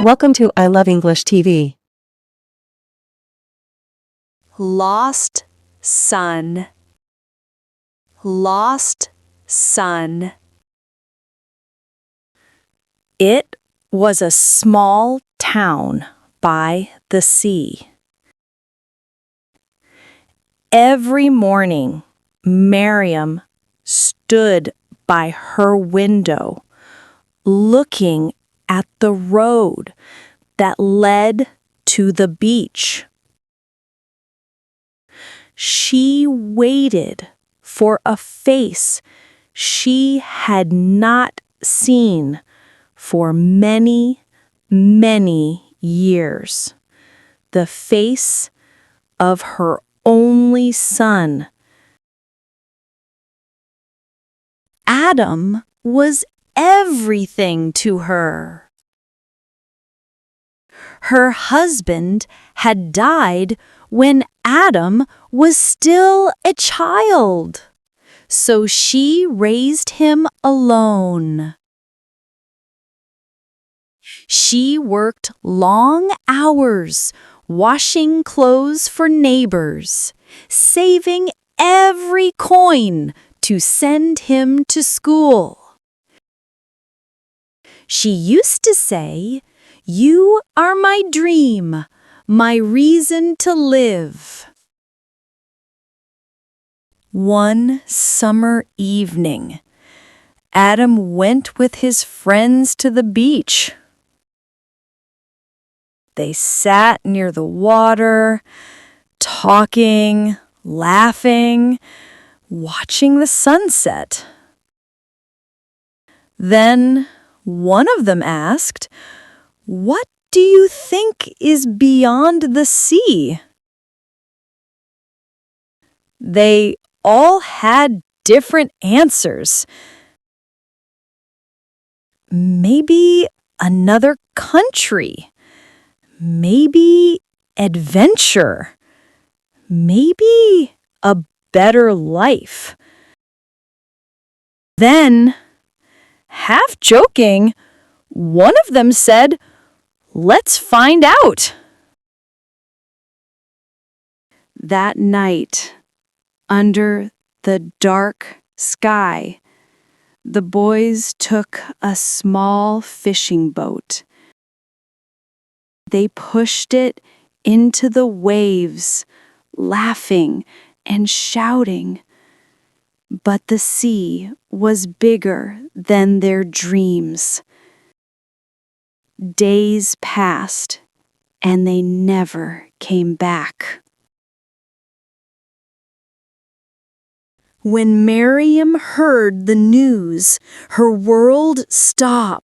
Welcome to I Love English TV. Lost son. Lost son. It was a small town by the sea. Every morning, Merriam stood by her window, looking at the road that led to the beach. She waited for a face she had not seen for many, many years. The face of her only son. Adam was everything to her. Her husband had died when Adam was still a child, so she raised him alone. She worked long hours washing clothes for neighbors, saving every coin to send him to school. She used to say, "You are my dream, my reason to live." One summer evening, Adam went with his friends to the beach. They sat near the water, talking, laughing, watching the sunset. Then one of them asked, "What do you think is beyond the sea?" They all had different answers. Maybe another country. Maybe adventure. Maybe a better life. Then, half joking, one of them said, "Let's find out." That night, under the dark sky, the boys took a small fishing boat. They pushed it into the waves, laughing and shouting. But the sea was bigger than their dreams. Days passed, and they never came back. When Merriam heard the news, her world stopped.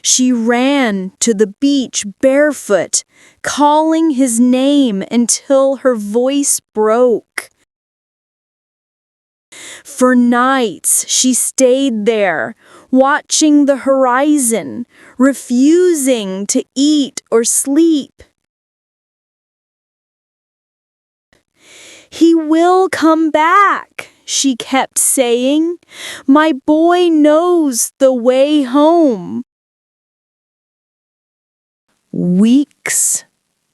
She ran to the beach barefoot, calling his name until her voice broke. For nights she stayed there, watching the horizon, refusing to eat or sleep. "He will come back," she kept saying. "My boy knows the way home." Weeks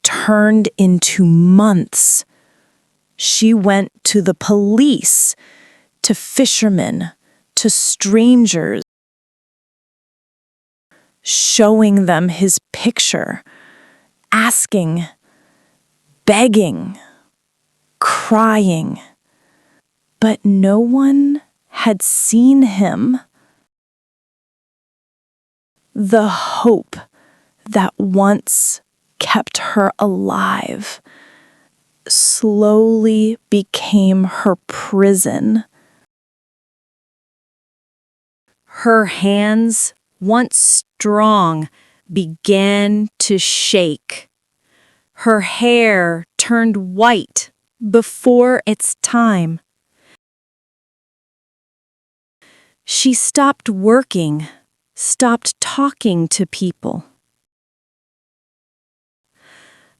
turned into months. She went to the police, to fishermen, to strangers, showing them his picture, asking, begging, crying. But no one had seen him. The hope that once kept her alive slowly became her prison. Her hands, once strong, began to shake. Her hair turned white before its time. She stopped working, stopped talking to people.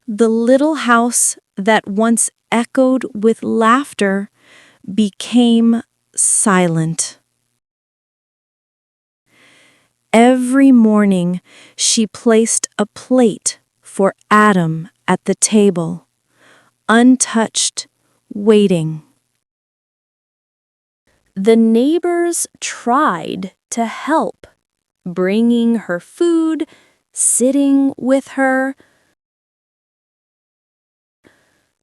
The little house that once echoed with laughter became silent. Every morning, she placed a plate for Adam at the table, untouched, waiting. The neighbors tried to help, bringing her food, sitting with her.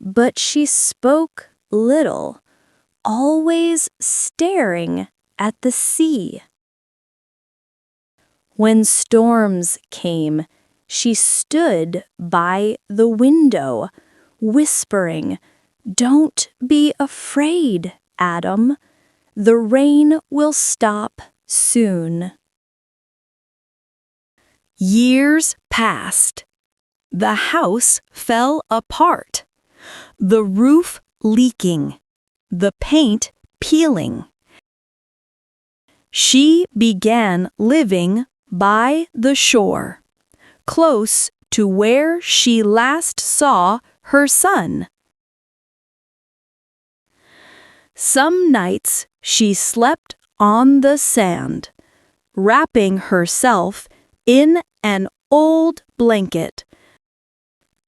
But she spoke little, always staring at the sea. When storms came, she stood by the window, whispering, "Don't be afraid, Adam. The rain will stop soon." Years passed. The house fell apart, the roof leaking, the paint peeling. She began living by the shore, close to where she last saw her son. Some nights she slept on the sand, wrapping herself in an old blanket,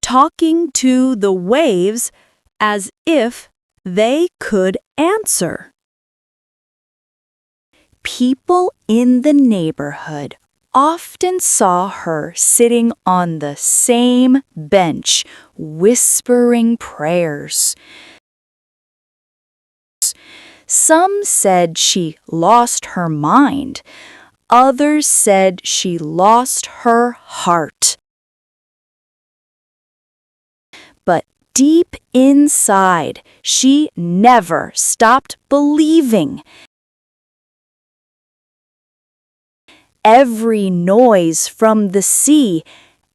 talking to the waves as if they could answer. People in the neighborhood often saw her sitting on the same bench, whispering prayers. Some said she lost her mind. Others said she lost her heart. But deep inside, she never stopped believing. Every noise from the sea,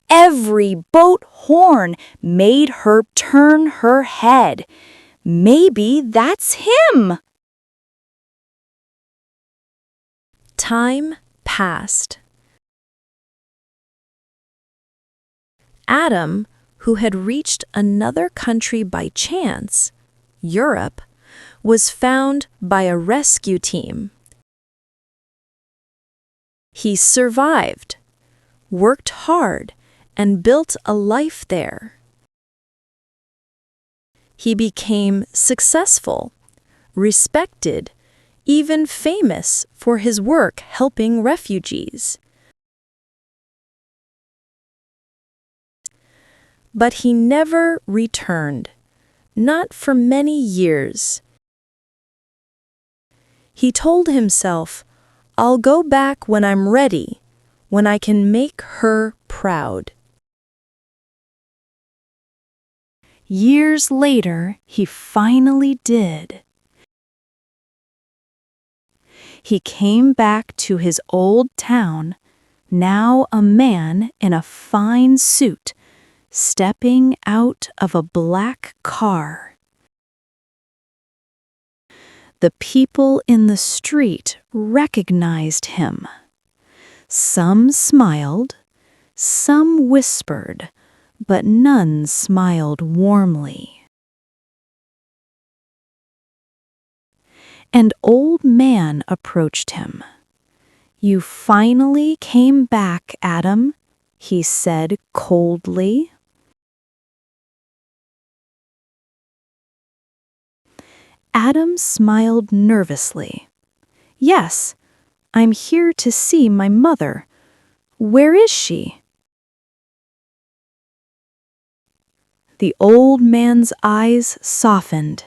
every boat horn made her turn her head. Maybe that's him. Time passed. Adam, who had reached another country by chance, Europe, was found by a rescue team. He survived, worked hard, and built a life there. He became successful, respected, even famous for his work helping refugees. But he never returned, not for many years. He told himself, "I'll go back when I'm ready, when I can make her proud." Years later, he finally did. He came back to his old town, now a man in a fine suit, stepping out of a black car. The people in the street recognized him. Some smiled, some whispered, but none smiled warmly. An old man approached him. "You finally came back, Adam," he said coldly. Adam smiled nervously. "Yes, I'm here to see my mother. Where is she?" The old man's eyes softened.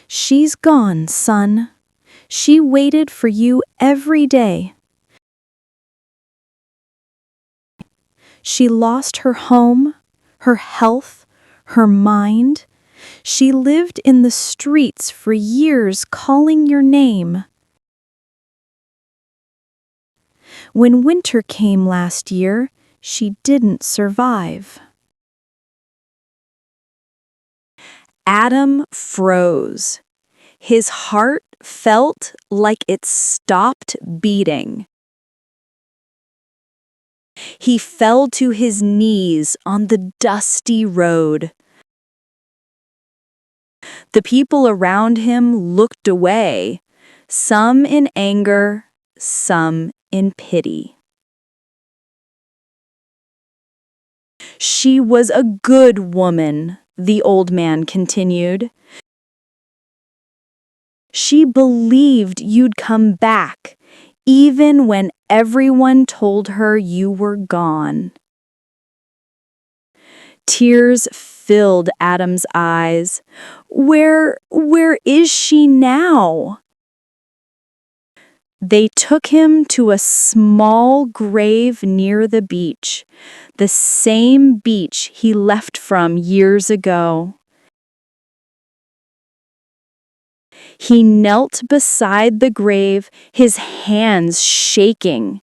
"She's gone, son. She waited for you every day. She lost her home, her health, her mind. She lived in the streets for years calling your name. When winter came last year, she didn't survive." Adam froze. His heart felt like it stopped beating. He fell to his knees on the dusty road. The people around him looked away, some in anger, some in pity. She was a good woman, the old man continued. She believed you'd come back, even when everyone told her you were gone. Tears filled Adam's eyes. Where is she now? They took him to a small grave near the beach, the same beach he left from years ago. He knelt beside the grave, his hands shaking.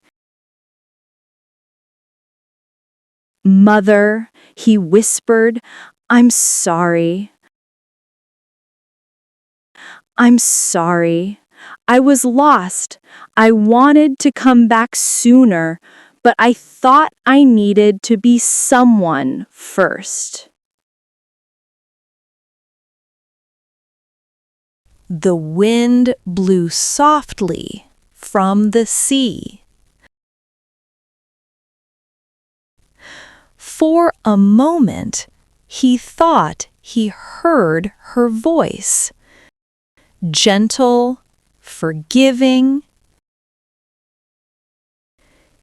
"Mother," he whispered, "I'm sorry. I'm sorry. I was lost. I wanted to come back sooner, but I thought I needed to be someone first." The wind blew softly from the sea. For a moment, he thought he heard her voice. Gentle, forgiving.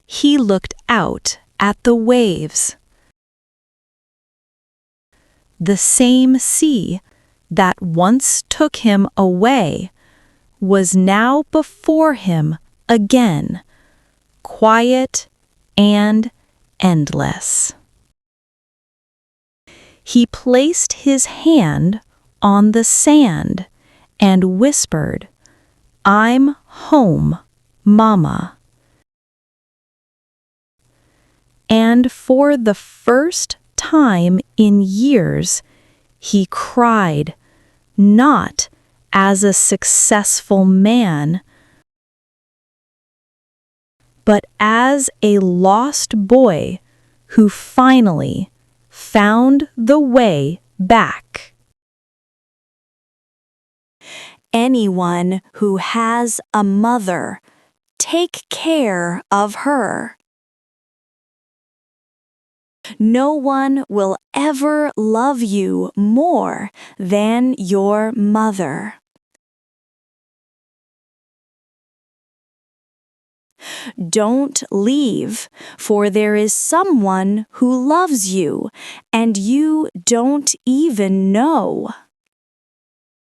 He looked out at the waves. The same sea that once took him away was now before him again, quiet and endless. He placed his hand on the sand and whispered, "I'm home, Mama." And for the first time in years, he cried, not as a successful man, but as a lost boy who finally found the way back. Anyone who has a mother, take care of her. No one will ever love you more than your mother. Don't leave, for there is someone who loves you, and you don't even know.